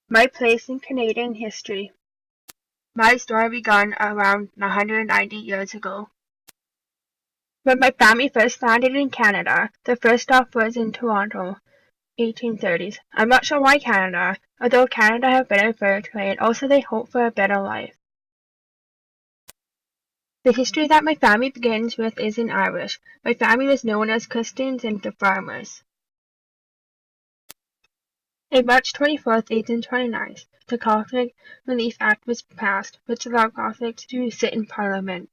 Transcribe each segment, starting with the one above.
My place in Canadian history. My story began around 190 years ago. When my family first landed in Canada, the first stop was in Toronto, 1830s. I'm not sure why Canada, although Canada had better fur trade, also they hoped for a better life. The history that my family begins with is in Irish. My family was known as Christians and the farmers. On March 24th, 1829, the Catholic Relief Act was passed, which allowed Catholics to sit in Parliament.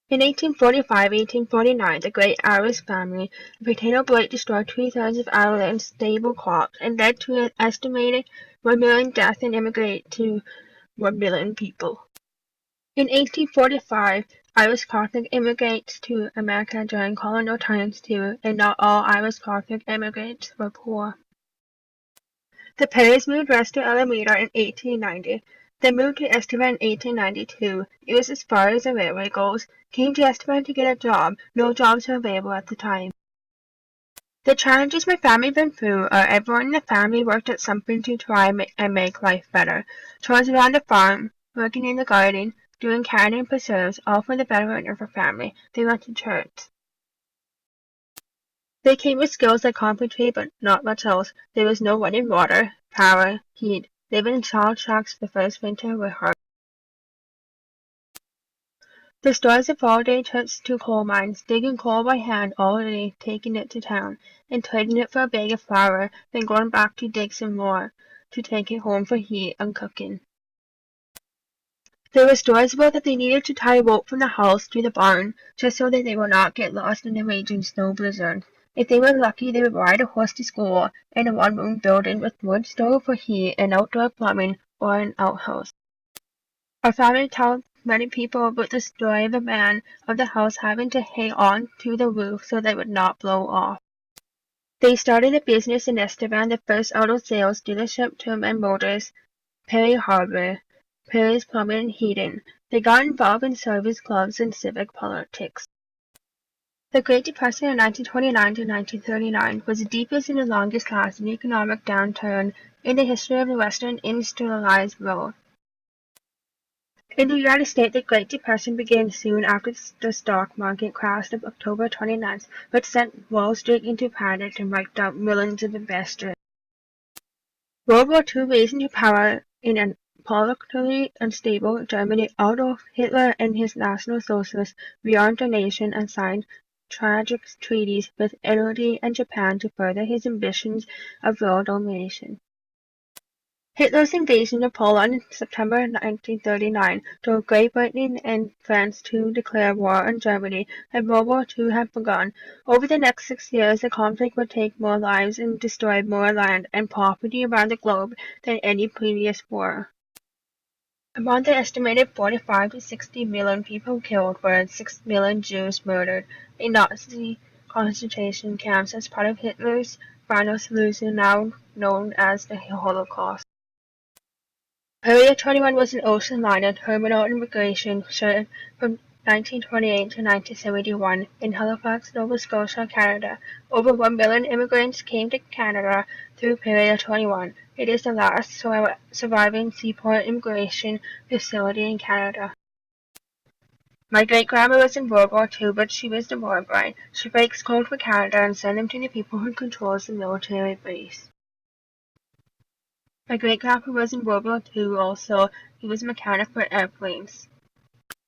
In 1845-1849, the Great Irish Famine, a potato blight destroyed 2/3 of Ireland's staple crops and led to an estimated 1 million deaths and immigrated to 1 million people. In 1845, Irish Catholic immigrates to America during colonial times too, and not all Irish Catholic immigrants were poor. The Perrys moved west to Alameda in 1890. They moved to Estevan in 1892. It was as far as the railway goes. Came to Estevan to get a job. No jobs were available at the time. The challenges my family went through are everyone in the family worked at something to try and make life better. Chores around the farm, working in the garden, doing canning and preserves, all for the betterment of our family. They went to church. They came with skills like carpentry, but not much else. There was no running water, power, heat. Living in salt shacks the first winter were hard. The stories of all-day trips to coal mines, digging coal by hand all day, taking it to town, and trading it for a bag of flour, then going back to dig some more, to take it home for heat and cooking. There were stories about that they needed to tie a rope from the house to the barn, just so that they would not get lost in the raging snow blizzard. If they were lucky, they would ride a horse to school in a one-room building with wood stove for heat and outdoor plumbing, or an outhouse. Our family tells many people about the story of a man of the house having to hang on to the roof so that it would not blow off. They started a business in Estevan, the first auto sales dealership to men motors, Perry Hardware, Perry's Plumbing and Heating. They got involved in service clubs and civic politics. The Great Depression of 1929 to 1939 was the deepest and the longest-lasting economic downturn in the history of the Western industrialized world. In the United States, the Great Depression began soon after the stock market crashed of October 29th, which sent Wall Street into panic and wiped out millions of investors. World War II raised into power in a politically unstable Germany. Adolf Hitler and his National Socialists rearmed the nation and signed tragic treaties with Italy and Japan to further his ambitions of world domination. Hitler's invasion of Poland in September 1939 drove Great Britain and France to declare war on Germany, and World War II had begun. Over the next 6 years, the conflict would take more lives and destroy more land and property around the globe than any previous war. Among the estimated 45 to 60 million people killed were 6 million Jews murdered in Nazi concentration camps as part of Hitler's final solution, now known as the Holocaust. Area 21 was an ocean liner terminal immigration ship from 1928 to 1971 in Halifax, Nova Scotia, Canada. Over 1 million immigrants came to Canada through Area 21. It is the last surviving seaport immigration facility in Canada. My great-grandma was in World War II, but she was the war bride. She breaks code for Canada and sends them to the people who controls the military base. My great-grandpa was in World War II also. He was a mechanic for airplanes.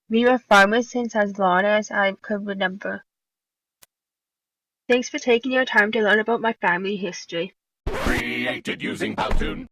We were farmers since as long as I could remember. Thanks for taking your time to learn about my family history. Created using Powtoon.